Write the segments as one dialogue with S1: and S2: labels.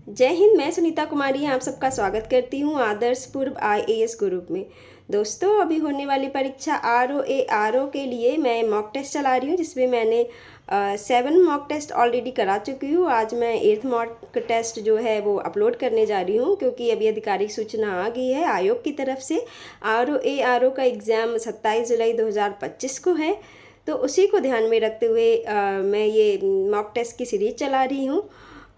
S1: जय हिंद। मैं सुनीता कुमारी आप सबका स्वागत करती हूँ आदर्श पूर्व IAS ग्रुप में। दोस्तों, अभी होने वाली परीक्षा ROA के लिए मैं मॉक टेस्ट चला रही हूँ, जिसमें मैंने 7 मॉक टेस्ट ऑलरेडी करा चुकी हूँ। आज मैं 8th मॉक टेस्ट जो है वो अपलोड करने जा रही हूँ, क्योंकि अभी आधिकारिक सूचना आ गई है आयोग की तरफ से। ROA का एग्ज़ाम 27 जुलाई 2025 को है, तो उसी को ध्यान में रखते हुए मैं ये मॉक टेस्ट की सीरीज चला रही हूँ।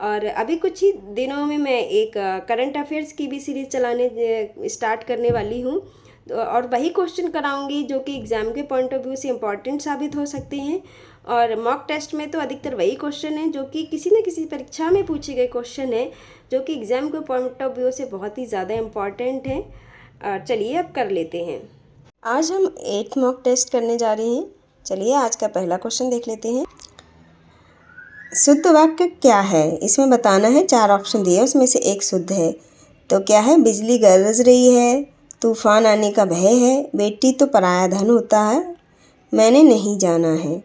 S1: और अभी कुछ ही दिनों में मैं एक करंट अफेयर्स की भी सीरीज़ चलाने स्टार्ट करने वाली हूँ। तो और वही क्वेश्चन कराऊंगी जो कि एग्ज़ाम के पॉइंट ऑफ व्यू से इम्पॉर्टेंट साबित हो सकते हैं। और मॉक टेस्ट में तो अधिकतर वही क्वेश्चन है जो कि किसी न किसी परीक्षा में पूछे गए क्वेश्चन है, जो कि एग्ज़ाम के पॉइंट ऑफ व्यू से बहुत ही ज़्यादा इम्पॉर्टेंट हैं। चलिए अब कर लेते हैं। आज हम 8th मॉक टेस्ट करने जा रहे हैं। चलिए आज का पहला क्वेश्चन देख लेते हैं। शुद्ध वाक्य क्या है? इसमें बताना है। 4 ऑप्शन दिए, उसमें से एक शुद्ध है। तो क्या है? बिजली गरज रही है, तूफान आने का भय है, बेटी तो पराया धन होता है, मैंने नहीं जाना है।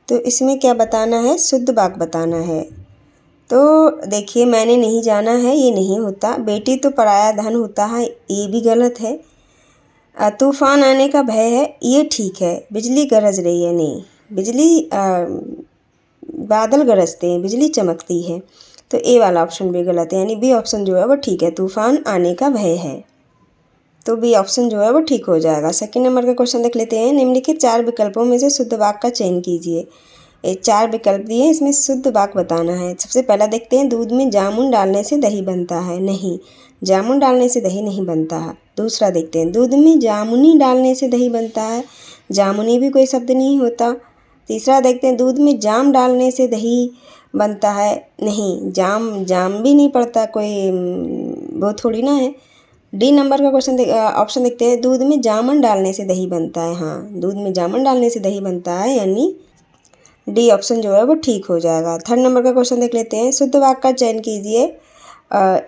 S1: तो इसमें क्या बताना है? शुद्ध वाक्य बताना है। तो देखिए, मैंने नहीं जाना है ये नहीं होता, बेटी तो पराया धन होता है ये भी गलत है, तूफान आने का भय है ये ठीक है, बिजली गरज रही है नहीं, बिजली बादल गरजते हैं, बिजली चमकती है। तो ए वाला ऑप्शन भी गलत है, यानी बी ऑप्शन जो है वो ठीक है, तूफान आने का भय है। तो बी ऑप्शन जो है वो ठीक हो जाएगा। सेकंड नंबर का क्वेश्चन देख लेते हैं। निम्नलिखित 4 विकल्पों में से शुद्ध वाक्य का चयन कीजिए। ये 4 विकल्प दिए, इसमें शुद्ध वाक्य बताना है। सबसे पहला देखते हैं, दूध में जामुन डालने से दही बनता है। नहीं, जामुन डालने से दही नहीं बनता है। दूसरा देखते हैं, दूध में जामुनी डालने से दही बनता है। जामुनी भी कोई शब्द नहीं होता। तीसरा देखते हैं, दूध में जाम डालने से दही बनता है। नहीं, जाम भी नहीं पड़ता, कोई वो थोड़ी ना है। डी नंबर का क्वेश्चन ऑप्शन देखते हैं, दूध में जामन डालने से दही बनता है। हाँ, दूध में जामन डालने से दही बनता है, यानी डी ऑप्शन जो है वो ठीक हो जाएगा। थर्ड नंबर का क्वेश्चन देख लेते हैं। शुद्ध वाक्य का चयन कीजिए।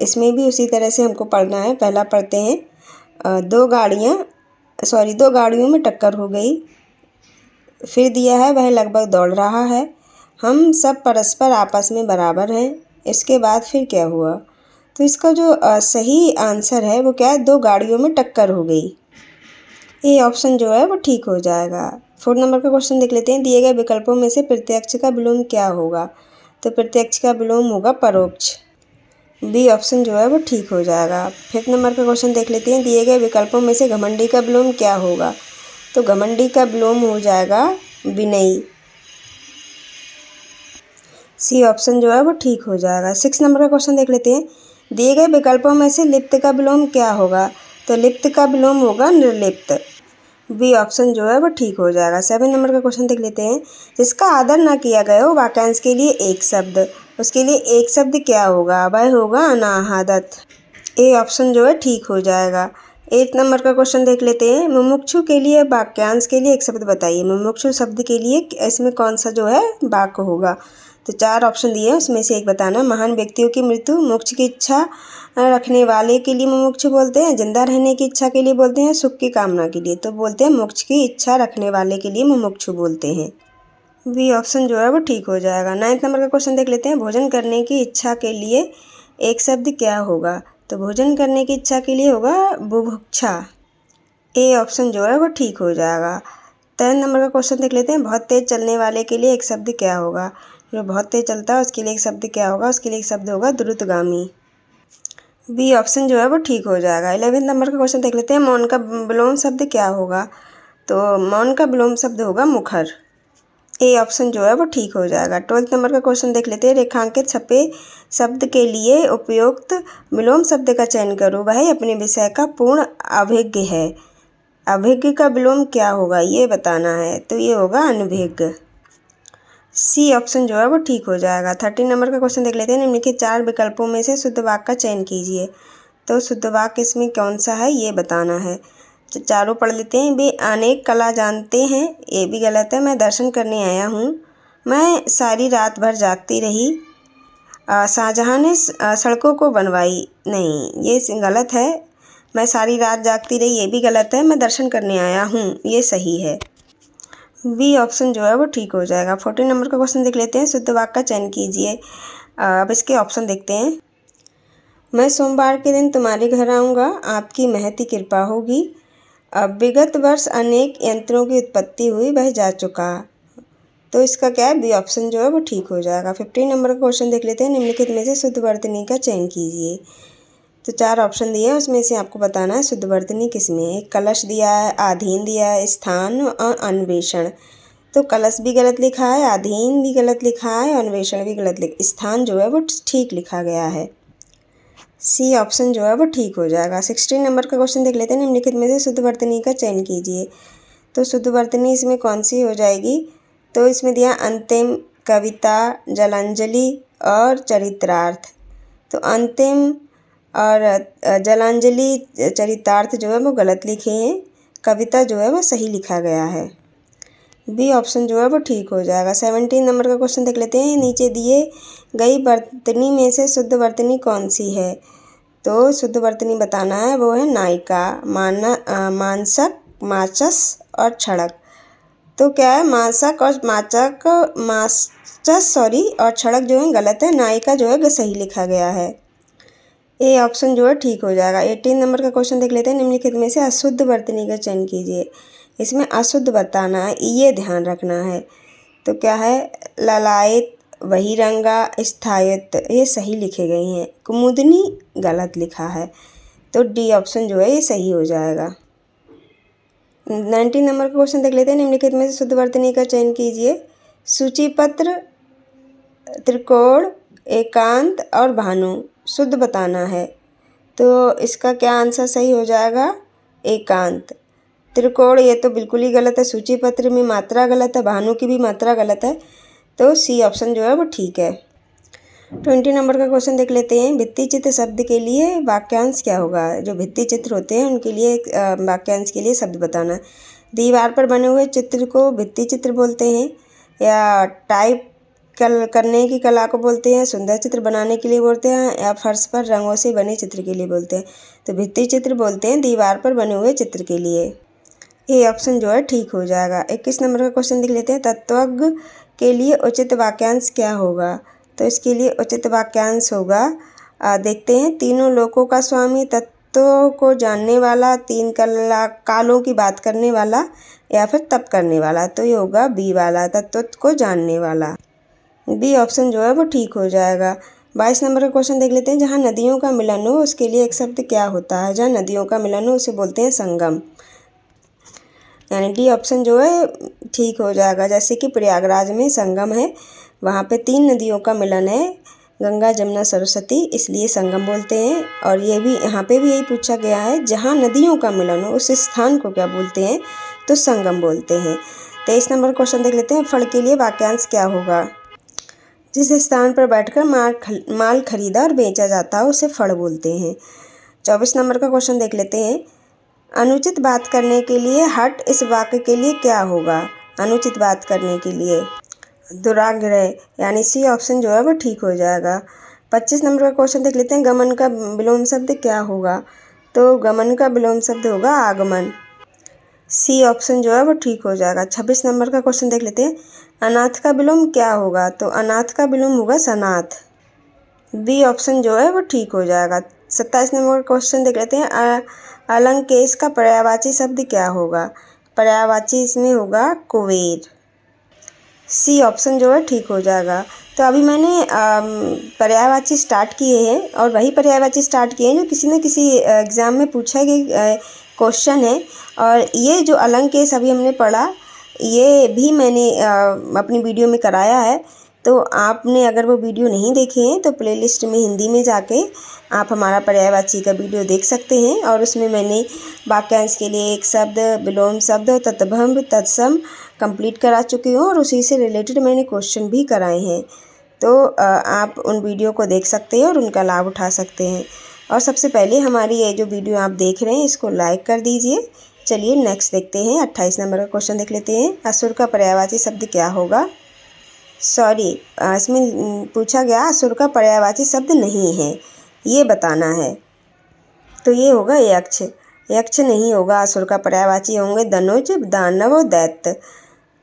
S1: इसमें भी उसी तरह से हमको पढ़ना है। पहला पढ़ते हैं, दो गाड़ियों में टक्कर हो गई। फिर दिया है, वह लगभग दौड़ रहा है, हम सब परस्पर आपस में बराबर हैं। इसके बाद फिर क्या हुआ? तो इसका जो सही आंसर है वो क्या है? 2 गाड़ियों में टक्कर हो गई। ये ऑप्शन जो है वो ठीक हो जाएगा। 4 नंबर का क्वेश्चन देख लेते हैं। दिए गए विकल्पों में से प्रत्यक्ष का विलोम क्या होगा? तो प्रत्यक्ष का विलोम होगा परोक्ष। बी ऑप्शन जो है वो ठीक हो जाएगा। 5th नंबर का क्वेश्चन देख लेते हैं। दिए गए विकल्पों में से घमंडी का विलोम क्या होगा? तो घमंडी का विलोम हो जाएगा विनयी। सी ऑप्शन जो है वो ठीक हो जाएगा। 6 नंबर का क्वेश्चन देख लेते हैं। दिए गए विकल्पों में से लिप्त का विलोम क्या होगा? तो लिप्त का विलोम होगा निर्लिप्त। बी ऑप्शन जो है वो ठीक हो जाएगा। 7 नंबर का क्वेश्चन देख लेते हैं। जिसका आदर ना किया गया हो वाक्यांश के लिए एक शब्द, उसके लिए एक शब्द क्या होगा? वह होगा अनाहदत। ए ऑप्शन जो है ठीक हो जाएगा। 8 नंबर का क्वेश्चन देख लेते हैं। मुमुक्षु के लिए वाक्यांश के लिए एक शब्द बताइए। मुमुक्षु शब्द के लिए इसमें कौन सा जो है वाक्य होगा? तो 4 ऑप्शन दिए हैं, उसमें से एक बताना। महान व्यक्तियों की मृत्यु, मोक्ष की इच्छा रखने वाले के लिए मुमुक्षु बोलते हैं, जिंदा रहने की इच्छा के लिए बोलते हैं, सुख की कामना के लिए तो बोलते हैं मोक्ष की इच्छा रखने वाले के लिए मुमुक्षु बोलते हैं। बी ऑप्शन जो है वो ठीक हो जाएगा। 9th नंबर का क्वेश्चन देख लेते हैं। भोजन करने की इच्छा के लिए एक शब्द क्या होगा? तो भोजन करने की इच्छा के लिए होगा बुभुक्षा। ए ऑप्शन जो है वो ठीक हो जाएगा। 10 नंबर का क्वेश्चन देख लेते हैं। बहुत तेज चलने वाले के लिए एक शब्द क्या होगा? जो बहुत तेज चलता है उसके लिए एक शब्द क्या होगा? उसके लिए एक शब्द होगा द्रुतगामी। बी ऑप्शन जो है वो ठीक हो जाएगा। 11 नंबर का क्वेश्चन देख लेते हैं। मौन का विलोम शब्द क्या होगा? तो मौन का विलोम शब्द होगा मुखर। ए ऑप्शन जो है वो ठीक हो जाएगा। 12 नंबर का क्वेश्चन देख लेते हैं। रेखांकित छपे शब्द के लिए उपयुक्त विलोम शब्द का चयन करो, वह अपने विषय का पूर्ण अभिज्ञ है। अभिज्ञ का विलोम क्या होगा ये बताना है, तो ये होगा अनभिज्ञ। सी ऑप्शन जो है वो ठीक हो जाएगा। 13 नंबर का क्वेश्चन देख लेते हैं। निम्नलिखित 4 विकल्पों में से शुद्ध वाक्य का चयन कीजिए। तो शुद्ध वाक्य इसमें कौन सा है ये बताना है। तो चारों पढ़ लेते हैं। वे अनेक कला जानते हैं, ये भी गलत है। मैं दर्शन करने आया हूँ, मैं सारी रात भर जागती रही, शाहजहाँ ने सड़कों को बनवाई, नहीं ये गलत है। मैं सारी रात जागती रही ये भी गलत है। मैं दर्शन करने आया हूँ ये सही है। बी ऑप्शन जो है वो ठीक हो जाएगा। 14 नंबर का क्वेश्चन देख लेते हैं। शुद्ध वाक्य का चयन कीजिए। अब इसके ऑप्शन देखते हैं। मैं सोमवार के दिन तुम्हारे घर आऊँगा, आपकी महती कृपा होगी। अब विगत वर्ष अनेक यंत्रों की उत्पत्ति हुई, वह जा चुका। तो इसका क्या है, बी ऑप्शन जो है वो ठीक हो जाएगा। 15 नंबर का क्वेश्चन देख लेते हैं। निम्नलिखित में से शुद्ध वर्तनी का चयन कीजिए। तो 4 ऑप्शन दिए हैं, उसमें से आपको बताना है शुद्ध वर्तनी किस में है। कलश दिया है, आधीन दिया है, स्थान और अन्वेषण। तो कलश भी गलत लिखा है, आधीन भी गलत लिखा है, अन्वेषण भी गलत स्थान जो है वो ठीक लिखा गया है। सी ऑप्शन जो है वो ठीक हो जाएगा। 16 नंबर का क्वेश्चन देख लेते हैं। निम्नलिखित में से शुद्ध वर्तनी का चयन कीजिए। तो शुद्ध वर्तनी इसमें कौन सी हो जाएगी, तो इसमें दिया अंतिम, कविता, जलांजलि और चरित्रार्थ। तो अंतिम और जलांजलि चरितार्थ जो है वो गलत लिखे हैं, कविता जो है वो सही लिखा गया है। बी ऑप्शन जो है वो ठीक हो जाएगा। 17 नंबर का क्वेश्चन देख लेते हैं। नीचे दिए गई वर्तनी में से शुद्ध वर्तनी कौन सी है। तो शुद्ध वर्तनी बताना है, वो है नायिका, मानसक, माचस और क्षणक। तो क्या है, मासक और माचस और क्षणक जो है गलत है, नायिका जो है सही लिखा गया है। ए ऑप्शन जो है ठीक हो जाएगा। 18 नंबर का क्वेश्चन देख लेते हैं। निम्नलिखित में से अशुद्ध वर्तनी का चयन कीजिए। इसमें अशुद्ध बताना है, ये ध्यान रखना है। तो क्या है, ललायत, बहिरंगा, स्थायित्व, ये सही लिखे गए हैं। कुमुदनी गलत लिखा है। तो डी ऑप्शन जो है ये सही हो जाएगा। 19 नंबर का क्वेश्चन देख लेते हैं। निम्नलिखित में से शुद्ध वर्तनी का चयन कीजिए। सूचीपत्र, त्रिकोण, एकांत और भानु शुद्ध बताना है। तो इसका क्या आंसर सही हो जाएगा, एकांत। त्रिकोण ये तो बिल्कुल ही गलत है, सूचीपत्र में मात्रा गलत है, भानु की भी मात्रा गलत है। तो सी ऑप्शन जो है वो ठीक है। 20 नंबर का क्वेश्चन देख लेते हैं। भित्ति चित्र शब्द के लिए वाक्यांश क्या होगा। जो भित्ति चित्र होते हैं उनके लिए वाक्यांश के लिए शब्द बताना है। दीवार पर बने हुए चित्र को भित्ति चित्र बोलते हैं, या टाइप करने की कला को बोलते हैं, सुंदर चित्र बनाने के लिए बोलते हैं, या फर्श पर रंगों से बने चित्र के लिए बोलते हैं। तो भित्ति चित्र बोलते हैं दीवार पर बने हुए चित्र के लिए। ये ऑप्शन जो है ठीक हो जाएगा। 21 नंबर का क्वेश्चन देख लेते हैं। तत्वज्ञ के लिए उचित वाक्यांश क्या होगा। तो इसके लिए उचित वाक्यांश होगा, देखते हैं, तीनों लोकों का स्वामी, तत्वों को जानने वाला, 3 कालों की बात करने वाला, या फिर तप करने वाला। तो ये होगा बी वाला, तत्व को जानने वाला। बी ऑप्शन जो है वो ठीक हो जाएगा। 22 नंबर का क्वेश्चन देख लेते हैं। जहाँ नदियों का मिलन हो उसके लिए एक शब्द क्या होता है। जहाँ नदियों का मिलन हो उसे बोलते हैं संगम, यानी डी ऑप्शन जो है ठीक हो जाएगा। जैसे कि प्रयागराज में संगम है, वहाँ पे 3 नदियों का मिलन है, गंगा, जमुना, सरस्वती, इसलिए संगम बोलते हैं। और ये भी यहाँ पे भी यही पूछा गया है, जहाँ नदियों का मिलन हो उस स्थान को क्या बोलते हैं, तो संगम बोलते हैं। 23 नंबर क्वेश्चन देख लेते हैं। फल के लिए वाक्यांश क्या होगा। जिस स्थान पर बैठकर माल खरीदा और बेचा जाता है उसे फल बोलते हैं। 24 नंबर का क्वेश्चन देख लेते हैं। अनुचित बात करने के लिए हट इस वाक्य के लिए क्या होगा। अनुचित बात करने के लिए दुराग्रह, यानी सी ऑप्शन जो है वो ठीक हो जाएगा। 25 नंबर का क्वेश्चन देख लेते हैं। गमन का विलोम शब्द क्या होगा। तो गमन का विलोम शब्द होगा आगमन, सी ऑप्शन जो है वो ठीक हो जाएगा। 26 नंबर का क्वेश्चन देख लेते हैं। अनाथ का विलोम क्या होगा। तो अनाथ का विलोम होगा सनाथ, बी ऑप्शन जो है वो ठीक हो जाएगा। 27 नंबर का क्वेश्चन देख लेते हैं। अलंकेश का पर्यायवाची शब्द क्या होगा। पर्यायवाची इसमें होगा कुबेर, सी ऑप्शन जो है ठीक हो जाएगा। तो अभी मैंने पर्यायवाची स्टार्ट किए हैं, और वही पर्यायवाची स्टार्ट किए हैं जो किसी न किसी एग्ज़ाम में पूछा गया क्वेश्चन है। और ये जो अलंकेश अभी हमने पढ़ा, ये भी मैंने अपनी वीडियो में कराया है। तो आपने अगर वो वीडियो नहीं देखे हैं तो प्लेलिस्ट में हिंदी में जाके आप हमारा पर्यायवाची का वीडियो देख सकते हैं। और उसमें मैंने वाक्यांश के लिए एक शब्द, विलोम शब्द और तत्भम्ब, तत्सम कंप्लीट करा चुकी हूँ, और उसी से रिलेटेड मैंने क्वेश्चन भी कराए हैं। तो आप उन वीडियो को देख सकते हैं और उनका लाभ उठा सकते हैं। और सबसे पहले हमारी ये जो वीडियो आप देख रहे हैं इसको लाइक कर दीजिए। चलिए नेक्स्ट देखते हैं। 28 नंबर का क्वेश्चन देख लेते हैं। असुर का पर्यायवाची शब्द क्या होगा। सॉरी, इसमें पूछा गया असुर का पर्यायवाची शब्द नहीं है, ये बताना है। तो ये होगा यक्ष, यक्ष नहीं होगा। असुर का पर्यायवाची होंगे धनुज, दानव और दैत्य।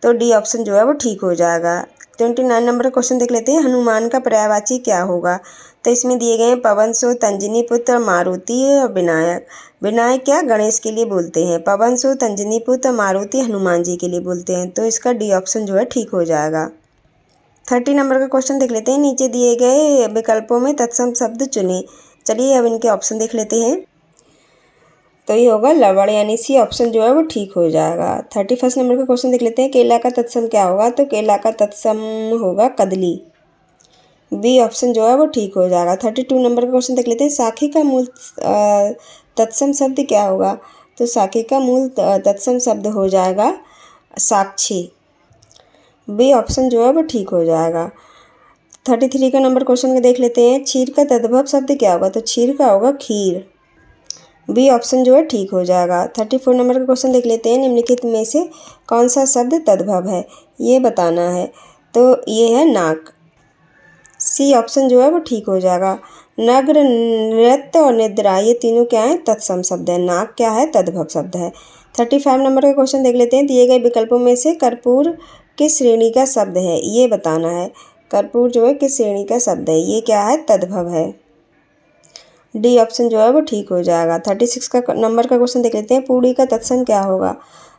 S1: तो डी ऑप्शन जो है वो ठीक हो जाएगा। 29 नंबर का क्वेश्चन देख लेते हैं। हनुमान का पर्यायवाची क्या होगा। तो इसमें दिए गए हैं पवन सो, तंजनी पुत्र, मारुति और विनायक। विनायक क्या गणेश के लिए बोलते हैं, पवन सो, तंजनी पुत्र, मारुति हनुमान जी के लिए बोलते हैं। तो इसका डी ऑप्शन जो है ठीक हो जाएगा। 30 नंबर का क्वेश्चन देख लेते हैं। नीचे दिए गए विकल्पों में तत्सम शब्द चुनें। चलिए अब इनके ऑप्शन देख लेते हैं। तो ये होगा लवण, यानी सी ऑप्शन जो है वो ठीक हो जाएगा। 31 नंबर का क्वेश्चन देख लेते हैं। केला का तत्सम क्या होगा, तो केला का तत्सम होगा कदली। बी ऑप्शन जो है वो ठीक हो जाएगा। 32 नंबर का क्वेश्चन देख लेते हैं। साखी का मूल तत्सम शब्द क्या होगा, तो साखी का मूल तत्सम शब्द हो जाएगा साक्षी। बी ऑप्शन जो है वो ठीक हो जाएगा। 33 का नंबर क्वेश्चन का देख लेते हैं। क्षीर का तद्भव शब्द क्या होगा, तो क्षीर का होगा खीर। बी ऑप्शन जो है ठीक हो जाएगा। 34 नंबर का क्वेश्चन देख लेते हैं। निम्नलिखित में से कौन सा शब्द तद्भव है, ये बताना है। तो ये है नाक। सी ऑप्शन जो है वो ठीक हो जाएगा। नग्न, नृत्य और निद्रा ये तीनों क्या है, तत्सम शब्द है। नाक क्या है, तद्भव शब्द है। 35 नंबर का क्वेश्चन देख लेते हैं। दिए गए विकल्पों में से कर्पूर किस श्रेणी का शब्द है, ये बताना है। कर्पूर जो है किस श्रेणी का शब्द है, ये क्या है, तद्भव है। डी ऑप्शन जो है वो ठीक हो जाएगा। 36 का नंबर का क्वेश्चन देख लेते हैं। पूड़ी का तत्सम क्या होगा,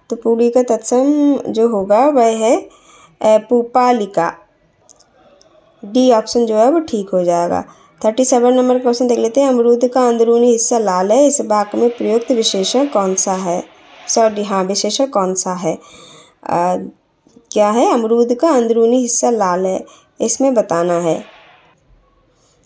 S1: तो पूड़ी का तत्सम जो होगा वह है पुपालिका। डी ऑप्शन जो है वो ठीक हो जाएगा। 37 नंबर का क्वेश्चन देख लेते हैं। अमरूद का अंदरूनी हिस्सा लाल है, इस वाक्य में प्रयुक्त विशेषण कौन सा है, सॉरी हाँ विशेषण कौन सा है। क्या है, अमरूद का अंदरूनी हिस्सा लाल है, इसमें बताना है।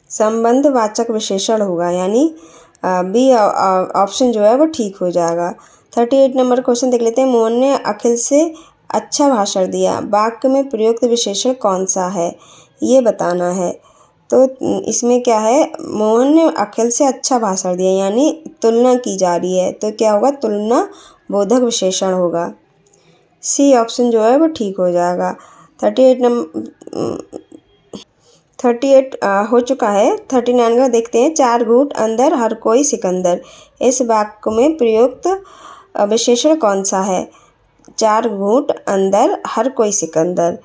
S1: संबंधवाचक विशेषण होगा, यानी बी ऑप्शन जो है वो ठीक हो जाएगा। 38 नंबर क्वेश्चन देख लेते हैं। मोहन ने अखिल से अच्छा भाषण दिया, वाक्य में प्रयुक्त विशेषण कौन सा है, ये बताना है। तो इसमें क्या है, मोहन ने अखिल से अच्छा भाषण दिया, यानी तुलना की जा रही है, तो क्या होगा, तुलना बोधक विशेषण होगा। सी ऑप्शन जो है वो ठीक हो जाएगा। 38 हो चुका है। 39 का देखते हैं। 4 घूंट अंदर हर कोई सिकंदर, इस वाक्य में प्रयुक्त विशेषण कौन सा है। 4 घूंट अंदर हर कोई सिकंदर,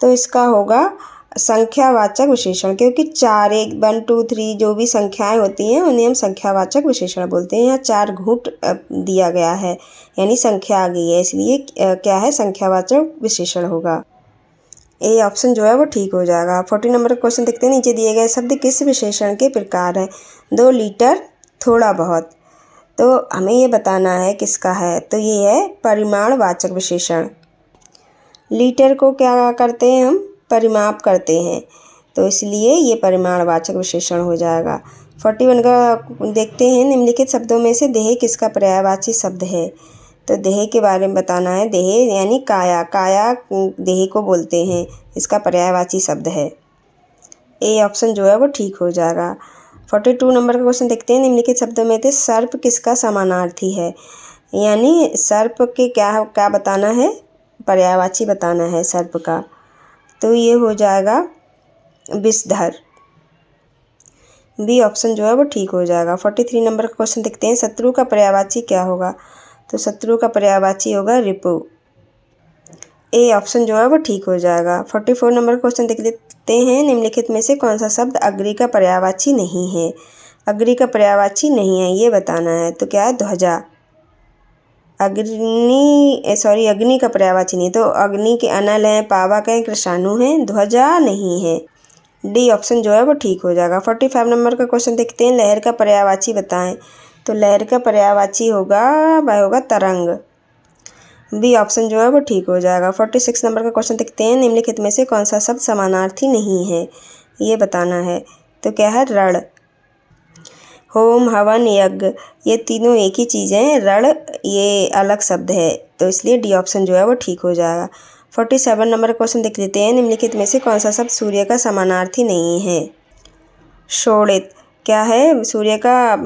S1: तो इसका होगा संख्यावाचक विशेषण, क्योंकि 4 1 1 2 3 जो भी संख्याएं होती हैं उन्हें हम संख्यावाचक विशेषण बोलते हैं। यहाँ 4 घूंट दिया गया है, यानी संख्या आ गई है, इसलिए क्या है, संख्यावाचक विशेषण होगा। ए ऑप्शन जो है वो ठीक हो जाएगा। 40 नंबर का क्वेश्चन देखते हैं। नीचे दिए गए शब्द किस विशेषण के प्रकार है, 2 लीटर, थोड़ा बहुत। तो हमें ये बताना है किसका है, तो ये है परिमाणवाचक विशेषण। लीटर को क्या करते हैं, हम परिमाप करते हैं, तो इसलिए ये परिमाणवाचक विशेषण हो जाएगा। 41 का देखते हैं। निम्नलिखित शब्दों में से देह किसका पर्यायवाची शब्द है, तो देह के बारे में बताना है। देह यानी काया, काया देह को बोलते हैं, इसका पर्यायवाची शब्द है। ए ऑप्शन जो है वो ठीक हो जाएगा। 42 नंबर का क्वेश्चन देखते हैं। निम्नलिखित शब्दों में से सर्प किसका समानार्थी है, यानी सर्प के क्या बताना है, पर्यायवाची बताना है सर्प का, तो ये हो जाएगा विषधर। बी ऑप्शन जो है वो ठीक हो जाएगा। 43 नंबर का क्वेश्चन देखते हैं। शत्रु का पर्यायवाची क्या होगा, तो शत्रु का पर्यायवाची होगा रिपु। ए ऑप्शन जो है वो ठीक हो जाएगा। 44 नंबर का क्वेश्चन देख लेते हैं। निम्नलिखित में से कौन सा शब्द अग्नि का पर्यायवाची नहीं है, अग्नि का पर्यायवाची नहीं है, ये बताना है। तो क्या है, ध्वजा। अग्नि का पर्यायवाची नहीं, तो अग्नि के अनल हैं, पावक हैं, कृषाणु हैं, ध्वजा नहीं है। डी ऑप्शन जो है वो ठीक हो जाएगा। 45 नंबर का क्वेश्चन देखते हैं। लहर का पर्यायवाची बताएं, तो लहर का पर्यायवाची होगा, वह होगा तरंग। बी ऑप्शन जो है वो ठीक हो जाएगा। 46 नंबर का क्वेश्चन देखते हैं। निम्नलिखित में से कौन सा शब्द समानार्थी नहीं है, ये बताना है। तो क्या है, रण। होम, हवन, यज्ञ ये तीनों एक ही चीज़ हैं, रण ये अलग शब्द है, तो इसलिए डी ऑप्शन जो है वो ठीक हो जाएगा। 47 नंबर का क्वेश्चन देख लेते हैं। निम्नलिखित में से कौन सा शब्द सूर्य का समानार्थी नहीं है, शोणित। क्या है, सूर्य का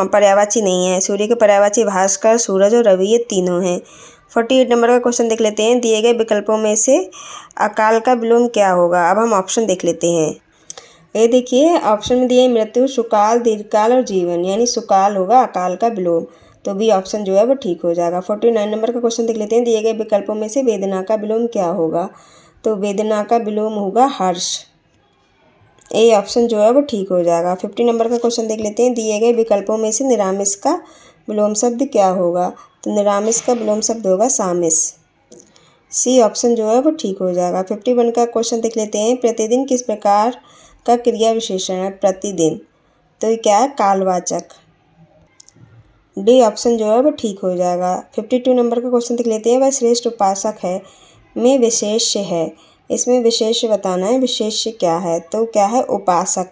S1: पर्यायवाची नहीं है, सूर्य के पर्यायवाची भास्कर, सूरज और रवि ये तीनों हैं। 48 नंबर का क्वेश्चन देख लेते हैं। दिए गए विकल्पों में से अकाल का विलोम क्या होगा, अब हम ऑप्शन देख लेते हैं। ये देखिए ऑप्शन में दिए मृत्यु, सुकाल, दीर्घकाल और जीवन, यानी सुकाल होगा अकाल का विलोम, तो बी ऑप्शन जो है वो ठीक हो जाएगा। 49 नंबर का क्वेश्चन देख लेते हैं। दिए गए विकल्पों में से वेदना का विलोम क्या होगा, तो वेदना का विलोम होगा हर्ष। ए ऑप्शन जो है वो ठीक हो जाएगा। 50 नंबर का क्वेश्चन देख लेते हैं। दिए गए विकल्पों में से निरामिष का विलोम शब्द क्या होगा? तो निरामिष का विलोम शब्द होगा सामिस। सी ऑप्शन जो है वो ठीक हो जाएगा। 51 का क्वेश्चन देख लेते हैं। प्रतिदिन किस प्रकार का क्रिया विशेषण है? प्रतिदिन, तो ये क्या है? कालवाचक। डी ऑप्शन जो है वो ठीक हो जाएगा। 52 नंबर का क्वेश्चन देख लेते हैं। वह श्रेष्ठ उपासक है में विशेष्य है, इसमें विशेष्य बताना है। विशेष्य क्या है? तो क्या है? उपासक।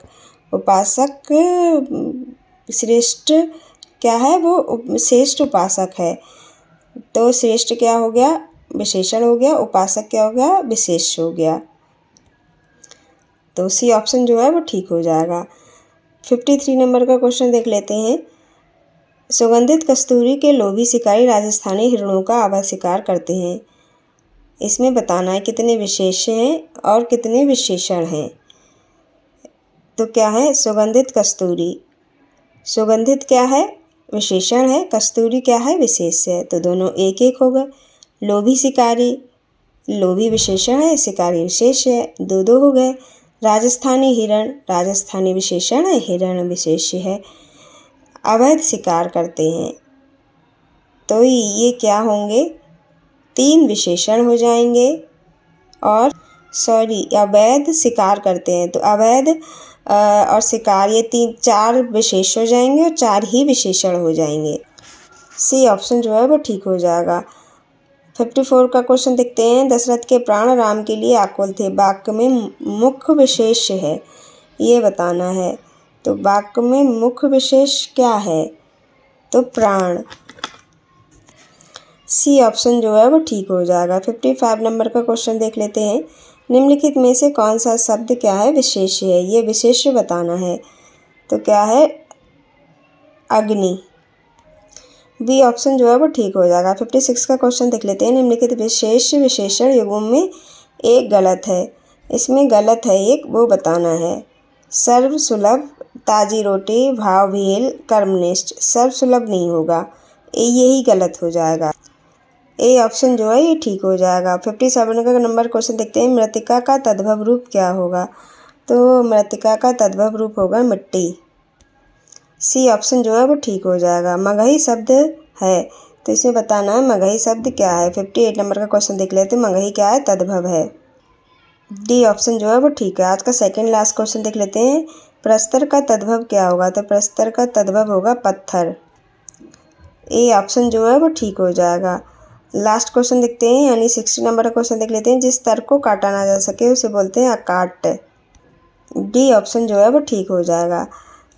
S1: उपासक श्रेष्ठ क्या है? वो श्रेष्ठ उपासक है। तो श्रेष्ठ क्या हो गया? विशेषण हो गया। उपासक क्या हो गया? विशेष हो गया। तो सी ऑप्शन जो है वो ठीक हो जाएगा। 53 नंबर का क्वेश्चन देख लेते हैं। सुगंधित कस्तूरी के लोभी शिकारी राजस्थानी हिरणों का अवैध शिकार करते हैं, इसमें बताना है कितने विशेष्य हैं और कितने विशेषण हैं। तो क्या है? सुगंधित कस्तूरी, सुगंधित क्या है? विशेषण है। कस्तूरी क्या है? विशेष है। तो दोनों एक एक हो गए। लोभी शिकारी, लोभी विशेषण है, शिकारी विशेष है, दो दो हो गए। राजस्थानी हिरण, राजस्थानी विशेषण है, हिरण विशेष है। अवैध शिकार करते हैं, तो ये क्या होंगे? तीन विशेषण हो जाएंगे। और अवैध शिकार करते हैं, तो अवैध और शिकार ये चार विशेष हो जाएंगे और चार ही विशेषण हो जाएंगे। सी ऑप्शन जो है वो ठीक हो जाएगा। 54 का क्वेश्चन देखते हैं। दशरथ के प्राण राम के लिए आकुल थे, वाक्य में मुख्य विशेष है, ये बताना है। तो वाक्य में मुख्य विशेष क्या है? तो प्राण। सी ऑप्शन जो है वो ठीक हो जाएगा। 55 नंबर का क्वेश्चन देख लेते हैं। निम्नलिखित में से कौन सा शब्द क्या है? विशेष है, ये विशेष बताना है। तो क्या है? अग्नि। बी ऑप्शन जो है वो ठीक हो जाएगा। 56 का क्वेश्चन देख लेते हैं। निम्नलिखित विशेष विशेषण युग्म में एक गलत है, इसमें गलत है एक, वो बताना है। सर्व सुलभ, ताज़ी रोटी, भावभील, कर्मनिष्ठ। सर्व सुलभ नहीं होगा, यही गलत हो जाएगा। ए ऑप्शन जो है ये ठीक हो जाएगा। 57 का नंबर क्वेश्चन देखते हैं। मृतिका का तद्भव रूप क्या होगा? तो मृतिका का तद्भव रूप होगा मिट्टी। सी ऑप्शन जो है वो ठीक हो जाएगा। मगही शब्द है, तो इसमें बताना है मगही शब्द क्या है। 58 नंबर का क्वेश्चन देख लेते हैं। मगही क्या है? तद्भव है। डी ऑप्शन जो है वो ठीक है। आज का सेकंड लास्ट क्वेश्चन देख लेते हैं। प्रस्तर का तद्भव क्या होगा? तो प्रस्तर का तद्भव होगा पत्थर। ए ऑप्शन जो है वो ठीक हो जाएगा। लास्ट क्वेश्चन देखते हैं, यानी 60 नंबर का क्वेश्चन देख लेते हैं। जिस तर्क को काटा ना जा सके उसे बोलते हैं अकाट्य। डी ऑप्शन जो है वो ठीक हो जाएगा।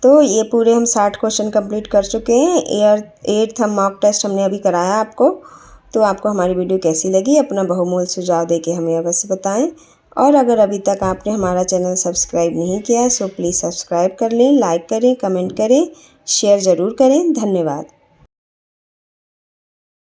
S1: तो ये पूरे हम 60 क्वेश्चन कंप्लीट कर चुके हैं। 8th हम मॉक टेस्ट हमने अभी कराया आपको। तो आपको हमारी वीडियो कैसी लगी? अपना बहुमूल्य सुझाव देके हमें अवश्य बताएं। और अगर अभी तक आपने हमारा चैनल सब्सक्राइब नहीं किया है सो प्लीज़ सब्सक्राइब कर लें, लाइक करें, कमेंट करें, शेयर ज़रूर करें। धन्यवाद।